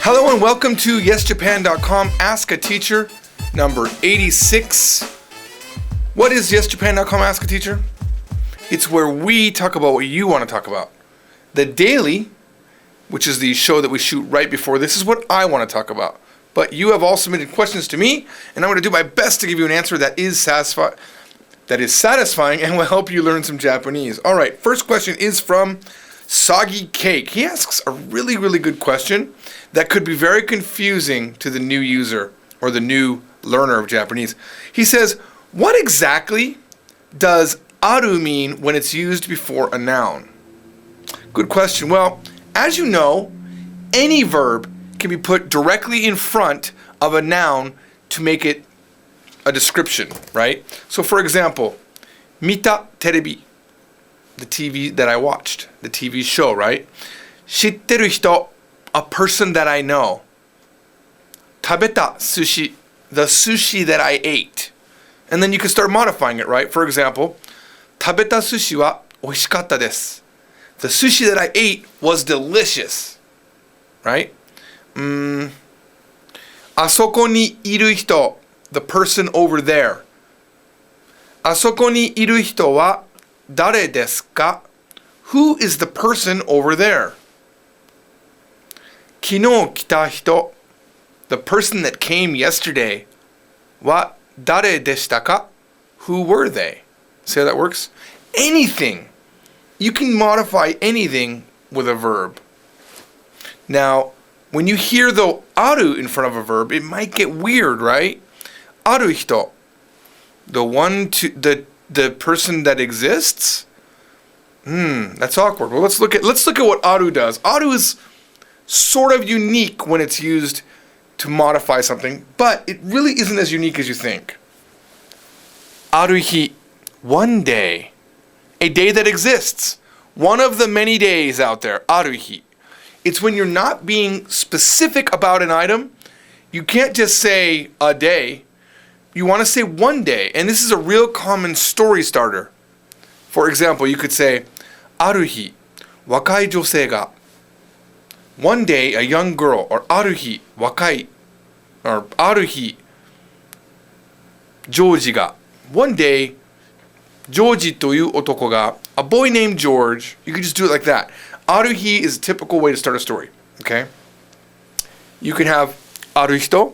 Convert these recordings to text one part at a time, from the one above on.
Hello and welcome to YesJapan.com Ask a Teacher number 86. What is YesJapan.com Ask a Teacher? It's where we talk about what you want to talk about. The Daily, which is the show that we shoot right before this, is what I want to talk about. But you have all submitted questions to me, and I'm going to do my best to give you an answer that is satisfying and will help you learn some Japanese. All right, first question is from Soggy Cake. He asks a really, really good question that could be very confusing to the new user or the new learner of Japanese. He says, what exactly does aru mean when it's used before a noun? Good question. Well, as you know, any verb can be put directly in front of a noun to make it a description, right? So for example, mita terebi, the TV that I watched, the TV show, right? Shitteru hito, a person that I know. Tabeta sushi, the sushi that I ate. And then you can start modifying it, right? For example, tabeta sushi wa oishikatta desu. The sushi that I ate was delicious, right? Asoko ni iru hito, the person over there. Asoko ni iru hito wa dare desu ka? Who is the person over there? Kino kita hito, the person that came yesterday. Wa dare deshita ka? Who were they? See how that works? Anything. You can modify anything with a verb. Now, when you hear the aru in front of a verb, it might get weird, right? Aru hito, the person that exists. That's awkward. Well, let's look at what aru does. Aru is sort of unique when it's used to modify something, but it really isn't as unique as you think. Aruhi, one day, a day that exists, one of the many days out there. Aruhi. It's when you're not being specific about an item. You can't just say a day. You want to say one day. And this is a real common story starter. For example, you could say, Aruhi, wakai josei ga. One day, a young girl. Or aruhi, wakai. Or aruhi, George ga. One day, George toいう男が, a boy named George. You could just do it like that. Aruhi is a typical way to start a story, okay? You can have aruhito,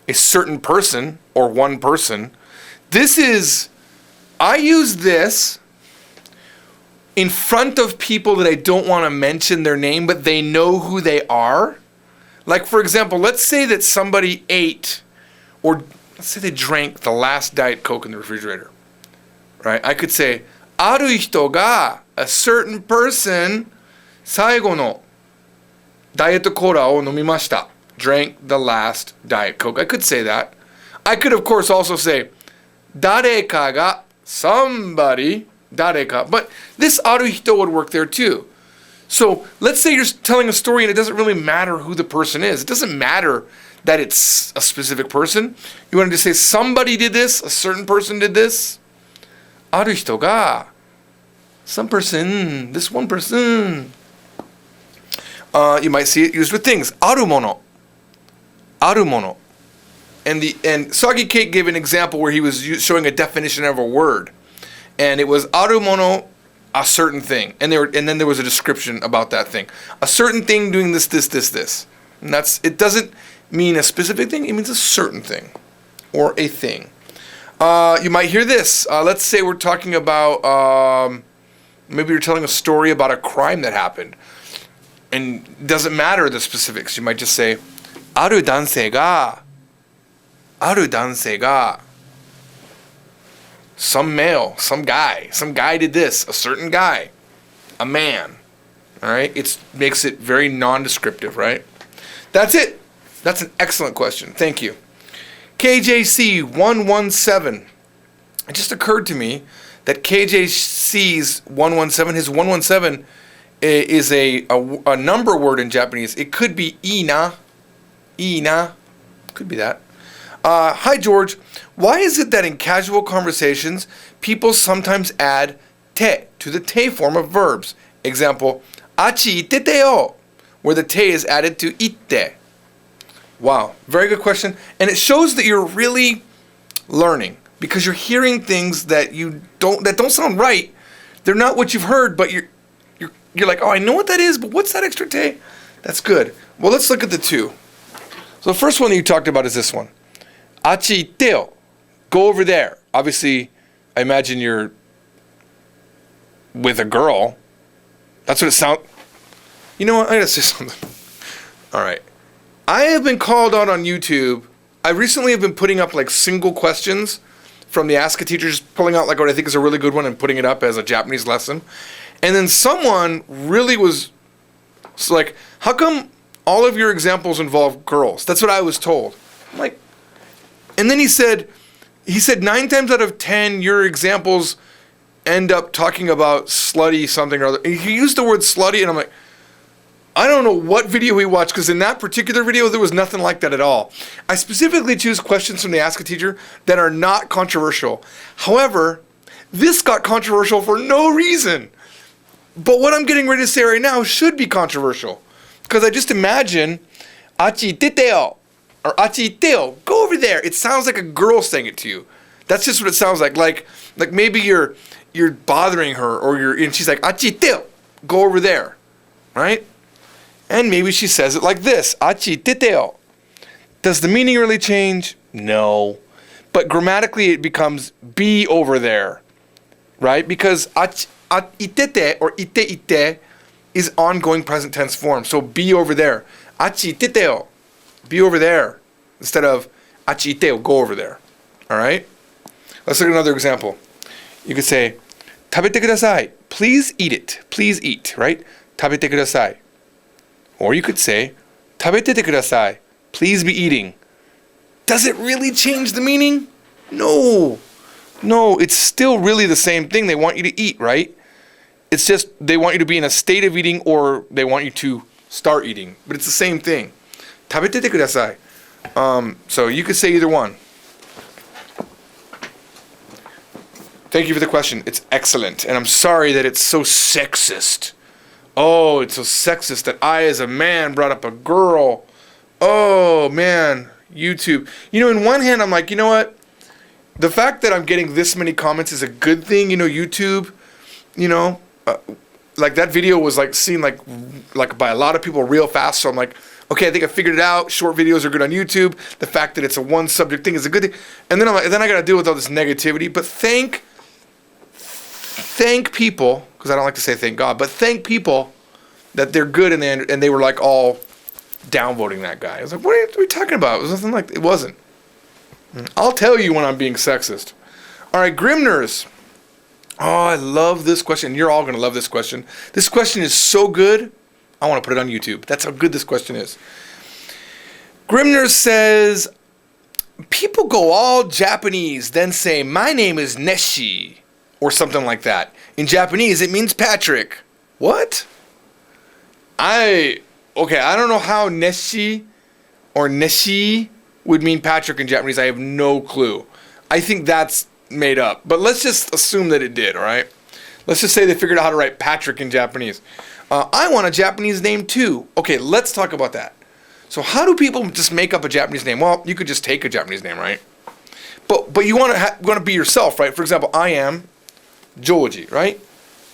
a certain person or one person. I use this in front of people that I don't want to mention their name, but they know who they are. Like, for example, let's say that somebody ate, or let's say they drank the last Diet Coke in the refrigerator, right? I could say, aruhito ga, a certain person, 最後のダイエットコーラを飲みました. Drank the last Diet Coke. I could say that. I could, of course, also say 誰かが somebody 誰か. But this aruhito would work there too. So let's say you're telling a story and it doesn't really matter who the person is. It doesn't matter that it's a specific person. You wanted to say somebody did this, a certain person did this. ある人が some person, this one person. You might see it used with things. Arumono. Arumono. And Soggy Cake gave an example where he was showing a definition of a word. And it was arumono, a certain thing. And then there was a description about that thing. A certain thing doing this. And it doesn't mean a specific thing. It means a certain thing. Or a thing. You might hear this. Let's say we're talking about... maybe you're telling a story about a crime that happened. And it doesn't matter the specifics. You might just say, ある男性が some male, some guy did this, a certain guy, a man. All right? It makes it very non-descriptive, right? That's it. That's an excellent question. Thank you. KJC117. It just occurred to me that KJC's 117, his 117 is a number word in Japanese. It could be ina, could be that. Hi George, why is it that in casual conversations people sometimes add te to the te form of verbs? Example, achi itete yo, where the te is added to itte. Wow, very good question. And it shows that you're really learning because you're hearing things that don't sound right. They're not what you've heard, but you're like, oh, I know what that is, but what's that extra te? That's good. Well, let's look at the two. So the first one that you talked about is this one. Achi itteo. Go over there. Obviously, I imagine you're with a girl. That's what it sounds. You know what? I gotta say something. All right. I have been called out on YouTube. I recently have been putting up like single questions from the Ask a Teacher, just pulling out like what I think is a really good one and putting it up as a Japanese lesson. And then someone really was like, how come all of your examples involve girls? That's what I was told. I'm like, and then he said 9 times out of 10, your examples end up talking about slutty something or other. And he used the word slutty, and I'm like, I don't know what video he watched, because in that particular video, there was nothing like that at all. I specifically choose questions from the Ask a Teacher that are not controversial. However, this got controversial for no reason. But what I'm getting ready to say right now should be controversial. Because I just imagine, achi itteo, or achi itteo, go over there. It sounds like a girl saying it to you. That's just what it sounds like. Like maybe you're bothering her, and she's like, achi itteo, go over there. Right? And maybe she says it like this, achi itteo. Does the meaning really change? No. But grammatically it becomes be over there. Right? Because itete or ite is ongoing present tense form. So be over there. Achi itteo. Be over there. Instead of achi itteo, go over there. Alright? Let's look at another example. You could say, tabete kudasai. Please eat it. Please eat. Right? Tabete kudasai. Or you could say, tabetete kudasai. Please be eating. Does it really change the meaning? No. No, it's still really the same thing. They want you to eat, right? It's just they want you to be in a state of eating, or they want you to start eating. But it's the same thing. Tabetete kudasai. So you could say either one. Thank you for the question. It's excellent. And I'm sorry that it's so sexist. Oh, it's so sexist that I, as a man, brought up a girl. Oh, man. YouTube. You know, in one hand, I'm like, you know what? The fact that I'm getting this many comments is a good thing. You know, YouTube, you know, like that video was like seen like by a lot of people real fast. So I'm like, okay, I think I figured it out. Short videos are good on YouTube. The fact that it's a one subject thing is a good thing. And then I'm like, then I got to deal with all this negativity. But thank people, because I don't like to say thank God, but thank people that they're good, and they were like all downvoting that guy. I was like, what are we talking about? It was nothing like, it wasn't. I'll tell you when I'm being sexist. All right, Grimners. Oh, I love this question. You're all going to love this question. This question is so good, I want to put it on YouTube. That's how good this question is. Grimners says, people go all Japanese, then say, my name is Neshi, or something like that. In Japanese, it means Patrick. What? I don't know how Neshi or Neshi would mean Patrick in Japanese. I have no clue. I think that's made up. But let's just assume that it did, all right? Let's just say they figured out how to write Patrick in Japanese. I want a Japanese name too. Okay, let's talk about that. So how do people just make up a Japanese name? Well, you could just take a Japanese name, right? But you want to be yourself, right? For example, I am Joji, right?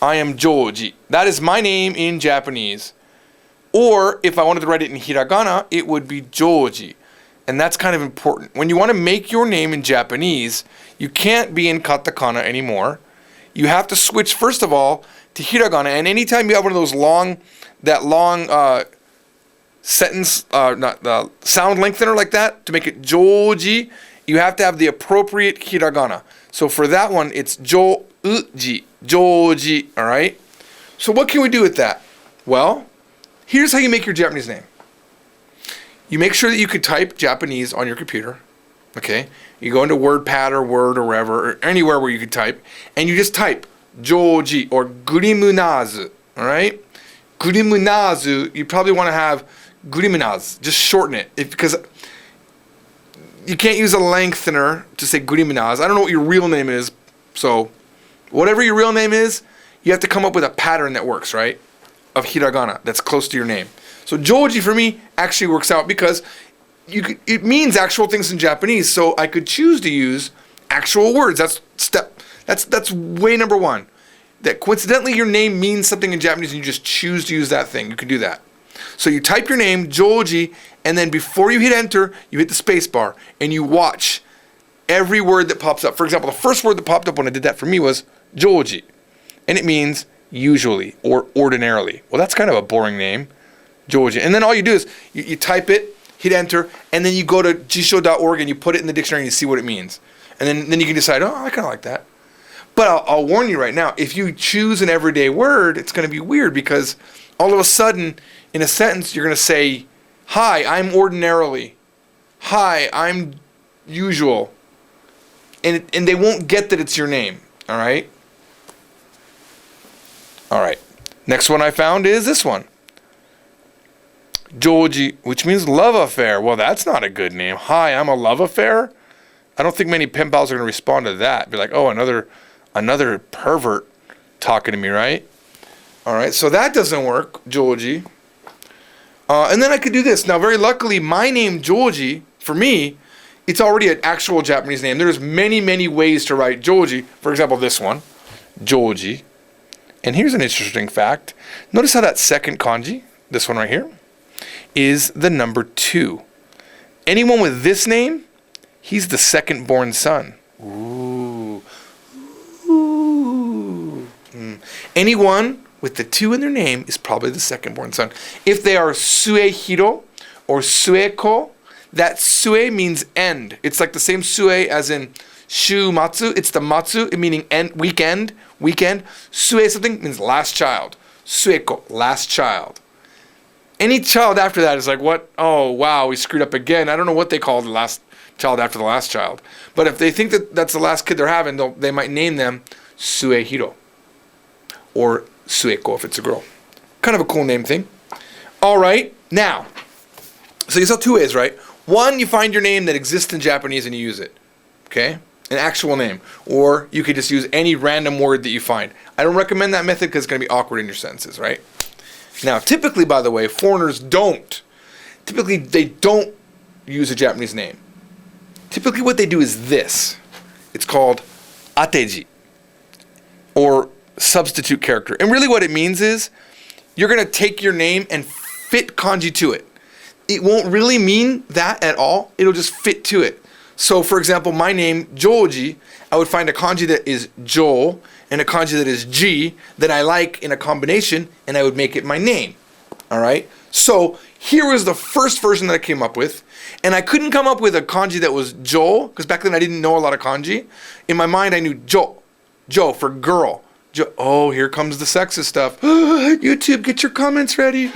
I am Joji. That is my name in Japanese. Or if I wanted to write it in hiragana, it would be Joji. And that's kind of important. When you want to make your name in Japanese, you can't be in katakana anymore. You have to switch, first of all, to hiragana. And anytime you have one of those long sentence, sound lengthener like that, to make it Joji, you have to have the appropriate hiragana. So for that one, it's Joji, Joji, all right? So what can we do with that? Well, here's how you make your Japanese name. You make sure that you could type Japanese on your computer, okay? You go into WordPad or Word or wherever, or anywhere where you could type, and you just type Joji or Gurimunazu, all right? Gurimunazu, you probably want to have Gurimunaz, just shorten it, because you can't use a lengthener to say Gurimunaz. I don't know what your real name is, so whatever your real name is, you have to come up with a pattern that works, right? Of hiragana that's close to your name. So Joji for me actually works out because it means actual things in Japanese, so I could choose to use actual words. That's way number one. That coincidentally your name means something in Japanese and you just choose to use that thing. You can do that. So you type your name, Joji, and then before you hit enter, you hit the space bar and you watch every word that pops up. For example, the first word that popped up when I did that for me was Joji, and it means usually or ordinarily. Well, that's kind of a boring name, Joji. And then all you do is you type it, hit enter, and then you go to jisho.org and you put it in the dictionary and you see what it means. And then you can decide, oh, I kind of like that. But I'll warn you right now, if you choose an everyday word, it's going to be weird because all of a sudden, in a sentence, you're going to say, hi, I'm ordinarily. Hi, I'm usual. And they won't get that it's your name, all right? All right. Next one I found is this one. Joji, which means love affair. Well, that's not a good name. Hi, I'm a love affair? I don't think many pen pals are going to respond to that. Be like, oh, another pervert talking to me, right? All right, so that doesn't work, Joji. And then I could do this. Now, very luckily, my name, Joji, for me, it's already an actual Japanese name. There's many, many ways to write Joji. For example, this one, Joji. And here's an interesting fact. Notice how that second kanji, this one right here, is the number 2. Anyone with this name, he's the second born son. Ooh. Ooh. Anyone with the 2 in their name is probably the second born son. If they are suehiro or sueko, that sue means end. It's like the same sue as in shumatsu. It's the matsu, meaning end, weekend. Sue something means last child. Sueko, last child. Any child after that is like, what? Oh, wow, we screwed up again. I don't know what they call the last child after the last child. But if they think that that's the last kid they're having, they might name them Suehiro. Or Sueko if it's a girl. Kind of a cool name thing. All right, now, so you saw 2 ways, right? One, you find your name that exists in Japanese and you use it. Okay? An actual name. Or you could just use any random word that you find. I don't recommend that method because it's going to be awkward in your sentences, right? Now, typically, by the way, foreigners don't. Typically, they don't use a Japanese name. Typically, what they do is this. It's called ateji, or substitute character. And really what it means is you're going to take your name and fit kanji to it. It won't really mean that at all. It'll just fit to it. So, for example, my name, Joji, I would find a kanji that is Jo and a kanji that is Ji that I like in a combination, and I would make it my name. All right? So here was the first version that I came up with, and I couldn't come up with a kanji that was Jo, because back then I didn't know a lot of kanji. In my mind, I knew Jo for girl. Oh, here comes the sexist stuff. YouTube, get your comments ready.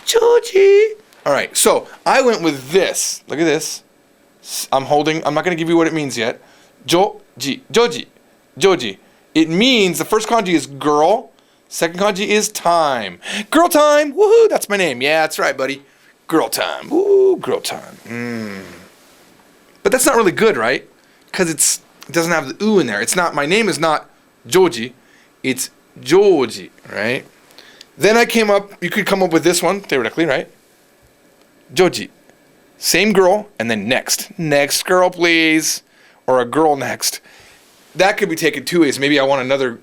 Joji. All right, so I went with this. Look at this. I'm not going to give you what it means yet. Joji. It means, the first kanji is girl. Second kanji is time. Girl time. Woohoo, that's my name. Yeah, that's right, buddy. Girl time. Woo, girl time. But that's not really good, right? Because it doesn't have the oo in there. My name is not Joji. It's Joji, right? Then you could come up with this one, theoretically, right? Joji. Same girl, and then next. Next girl, please. Or a girl next. That could be taken 2 ways. Maybe I want another.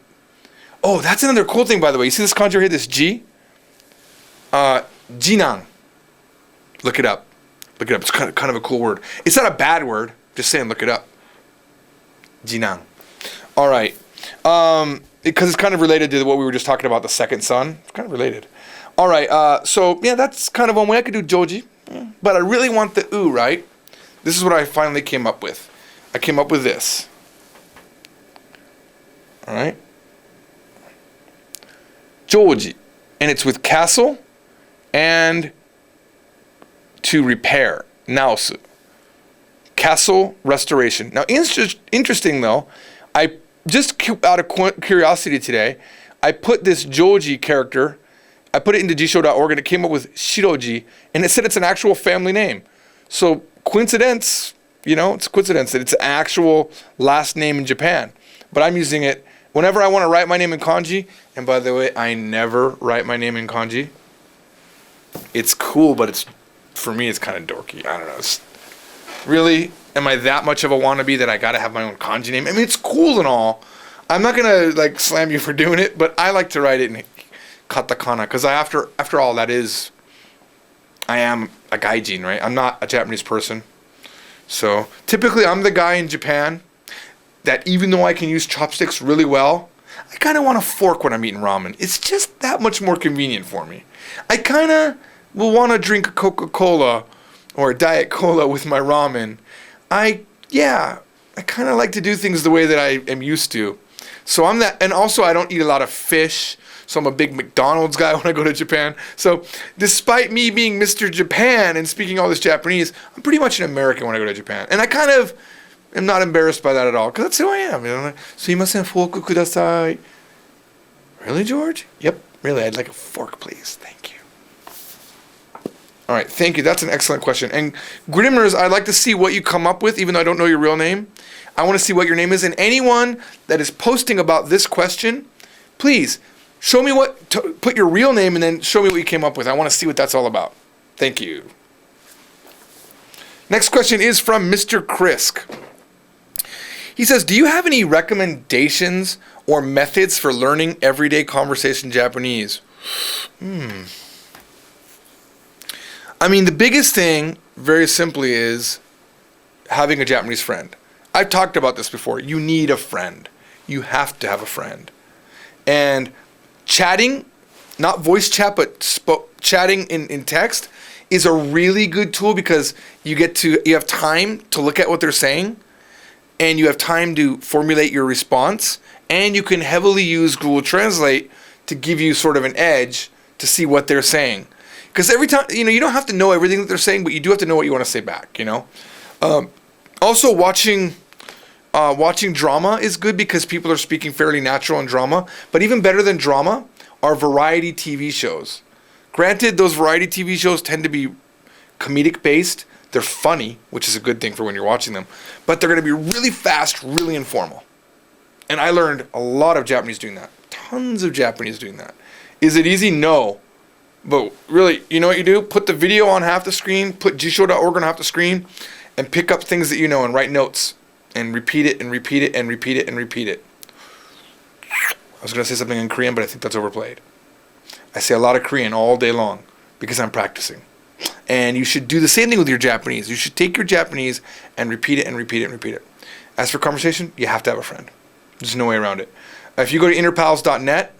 Oh, that's another cool thing, by the way. You see this kanji here, this Ji? Jinan. Look it up. It's kind of a cool word. It's not a bad word. Just saying, look it up. Jinan. All right. Because it's kind of related to what we were just talking about, the second son. It's kind of related. All right. So, yeah, that's kind of one way I could do Joji. But I really want the oo, right? This is what I finally came up with. I came up with this. All right? Joji. And it's with castle and to repair. Naosu. Castle restoration. Now, interesting though, I just out of curiosity today, I put this Joji character, I put it into jisho.org and it came up with Shiroji, and it said it's an actual family name. So coincidence, it's coincidence that it's an actual last name in Japan. But I'm using it whenever I want to write my name in kanji. And by the way, I never write my name in kanji. It's cool, but for me, it's kind of dorky. I don't know. Really? Am I that much of a wannabe that I gotta have my own kanji name? I mean, it's cool and all. I'm not gonna like slam you for doing it, but I like to write it in katakana because after all, that is, I am a gaijin, right? I'm not a Japanese person. So typically, I'm the guy in Japan that even though I can use chopsticks really well, I kind of want a fork when I'm eating ramen. It's just that much more convenient for me. I kind of will want to drink a Coca-Cola or a Diet Cola with my ramen. I kind of like to do things the way that I am used to. So I'm that, and also I don't eat a lot of fish, so I'm a big McDonald's guy when I go to Japan. So despite me being Mr. Japan and speaking all this Japanese, I'm pretty much an American when I go to Japan. And I kind of am not embarrassed by that at all, because that's who I am. You know? Like, sumimasen, fork kudasai. Really, George? Yep, really, I'd like a fork, please. Thank you. All right, thank you. That's an excellent question. And Grimmers, I'd like to see what you come up with, even though I don't know your real name. I want to see what your name is. And anyone that is posting about this question, please show me put your real name and then show me what you came up with. I want to see what that's all about. Thank you. Next question is from Mr. Krisk. He says, do you have any recommendations or methods for learning everyday conversation Japanese? I mean, the biggest thing, very simply, is having a Japanese friend. I've talked about this before. You need a friend. You have to have a friend. And chatting, not voice chat, but chatting in text is a really good tool because you have time to look at what they're saying, and you have time to formulate your response, and you can heavily use Google Translate to give you sort of an edge to see what they're saying. Because every time, you don't have to know everything that they're saying, but you do have to know what you want to say back, Also, watching drama is good because people are speaking fairly natural in drama. But even better than drama are variety TV shows. Granted, those variety TV shows tend to be comedic based. They're funny, which is a good thing for when you're watching them. But they're going to be really fast, really informal. And I learned a lot of Japanese doing that. Tons of Japanese doing that. Is it easy? No. But really, you know what you do? Put the video on half the screen, put jisho.org on half the screen, and pick up things that you know and write notes. And repeat it and repeat it and repeat it and repeat it. I was going to say something in Korean, but I think that's overplayed. I say a lot of Korean all day long because I'm practicing. And you should do the same thing with your Japanese. You should take your Japanese and repeat it and repeat it and repeat it. As for conversation, you have to have a friend. There's no way around it. If you go to interpals.net,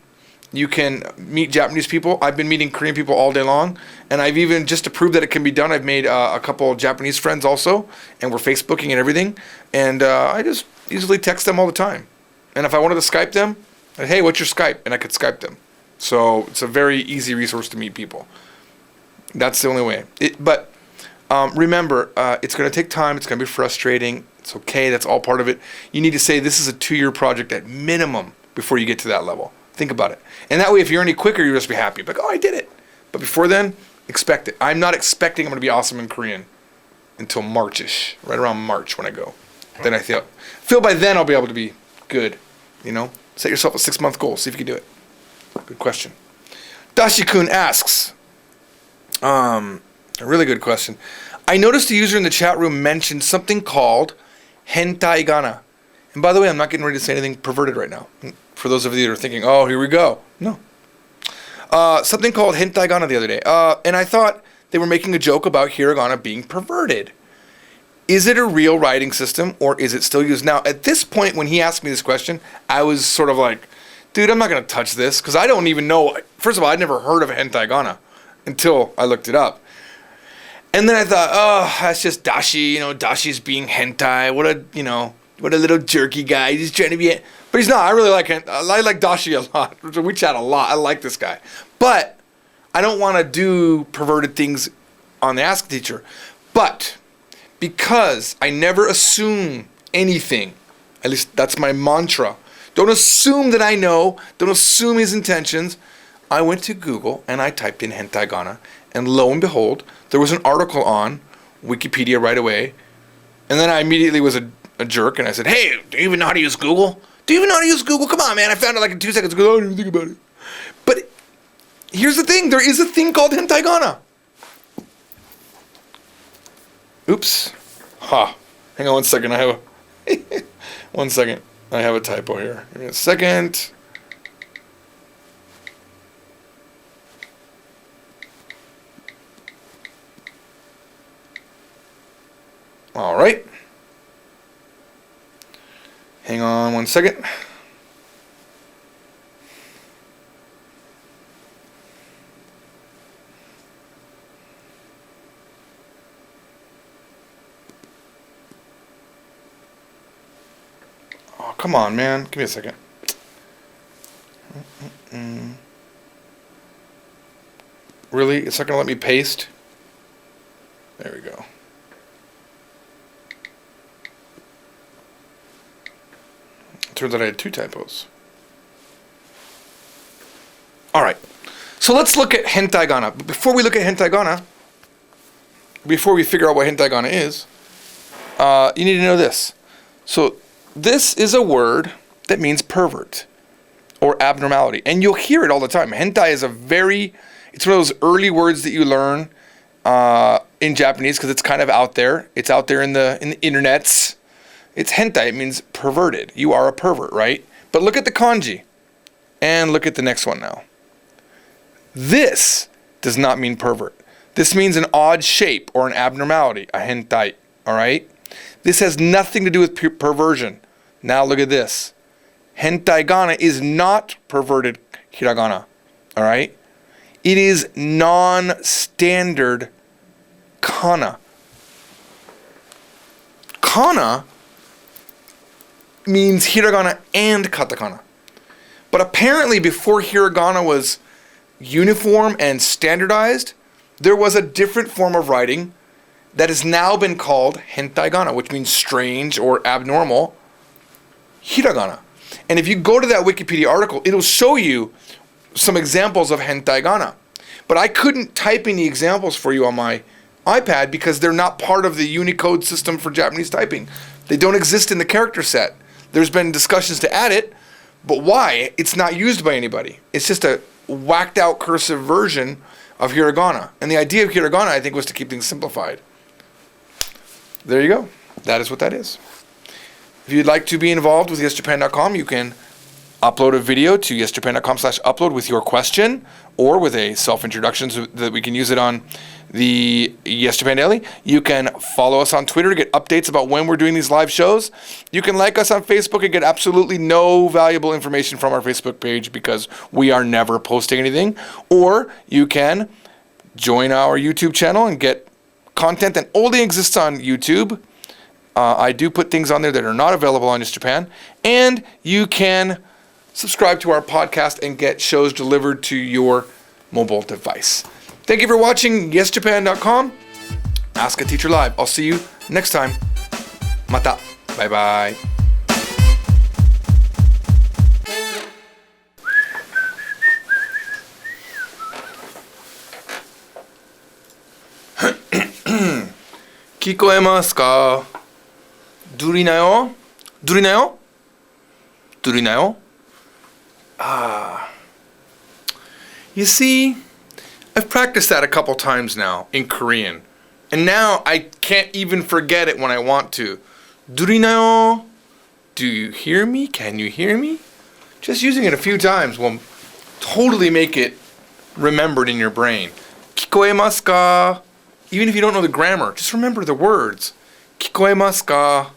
you can meet Japanese people. I've been meeting Korean people all day long. And I've even, just to prove that it can be done, I've made a couple of Japanese friends also. And we're Facebooking and everything. And I just easily text them all the time. And if I wanted to Skype them, hey, what's your Skype? And I could Skype them. So it's a very easy resource to meet people. That's the only way. But remember, it's going to take time. It's going to be frustrating. It's okay. That's all part of it. You need to say this is a 2-year project at minimum before you get to that level. Think about it. And that way, if you're any quicker, you'll just be happy. Like, oh, I did it. But before then, expect it. I'm not expecting I'm going to be awesome in Korean until March-ish. Right around March when I go. Then I feel by then I'll be able to be good. Set yourself a 6-month goal. See if you can do it. Good question. Dashi-kun asks, a really good question. I noticed a user in the chat room mentioned something called Hentaigana. And by the way, I'm not getting ready to say anything perverted right now. For those of you that are thinking, oh, here we go. No. Something called Hentaigana the other day. And I thought they were making a joke about hiragana being perverted. Is it a real writing system or is it still used? Now, at this point, when he asked me this question, I was sort of like, dude, I'm not going to touch this because I don't even know. First of all, I'd never heard of Hentaigana until I looked it up. And then I thought, oh, that's just Dashi. Dashi's being hentai. What a little jerky guy. He's trying to be it. But he's not. I really like him. I like Dashi a lot. We chat a lot. I like this guy. But I don't want to do perverted things on the Ask Teacher. But because I never assume anything, at least that's my mantra. Don't assume that I know. Don't assume his intentions. I went to Google and I typed in Hentaigana. And lo and behold, there was an article on Wikipedia right away. And then I immediately was a jerk and I said, hey, do you even know how to use Google? Do you even know how to use Google? Come on, man. I found it like in 2 seconds ago. I didn't even think about it. But here's the thing. There is a thing called Hentaigana. Oops. Hang on 1 second. I have a 1 second. I have a typo here. Give me a second. All right. Hang on 1 second. Oh, come on, man. Give me a second. Really? It's not going to let me paste? There we go. Turns out I had 2 typos. All right. So let's look at Hentaigana. But before we look at Hentaigana, before we figure out what Hentaigana is, you need to know this. So this is a word that means pervert or abnormality. And you'll hear it all the time. Hentai is it's one of those early words that you learn in Japanese because it's kind of out there. It's out there in the internets. It's hentai. It means perverted. You are a pervert, right? But look at the kanji. And look at the next one now. This does not mean pervert. This means an odd shape or an abnormality, a hentai, all right? This has nothing to do with perversion. Now look at this. Hentaigana is not perverted hiragana, all right? It is non-standard kana. Kana means hiragana and katakana. But apparently before hiragana was uniform and standardized, there was a different form of writing that has now been called Hentaigana, which means strange or abnormal hiragana. And if you go to that Wikipedia article, it'll show you some examples of Hentaigana. But I couldn't type any examples for you on my iPad because they're not part of the Unicode system for Japanese typing. They don't exist in the character set. There's been discussions to add it, but why? It's not used by anybody. It's just a whacked out cursive version of hiragana. And the idea of hiragana, I think, was to keep things simplified. There you go. That is what that is. If you'd like to be involved with YesJapan.com, you can upload a video to YesJapan.com/upload with your question or with a self-introduction so that we can use it on the Yes Japan Daily. You can follow us on Twitter to get updates about when we're doing these live shows. You can like us on Facebook and get absolutely no valuable information from our Facebook page because we are never posting anything. Or you can join our YouTube channel and get content that only exists on YouTube. I do put things on there that are not available on Yes Japan. And you can subscribe to our podcast and get shows delivered to your mobile device. Thank you for watching YesJapan.com. Ask a Teacher Live. I'll see you next time. Mata. Bye-bye. Kikoemasu ka? Durinayo? Durinayo? Durinayo? You see, I've practiced that a couple times now in Korean. And now I can't even forget it when I want to. Durinayo? Do you hear me? Can you hear me? Just using it a few times will totally make it remembered in your brain. Kikoemasu ka? Even if you don't know the grammar, just remember the words. Kikoemasu ka?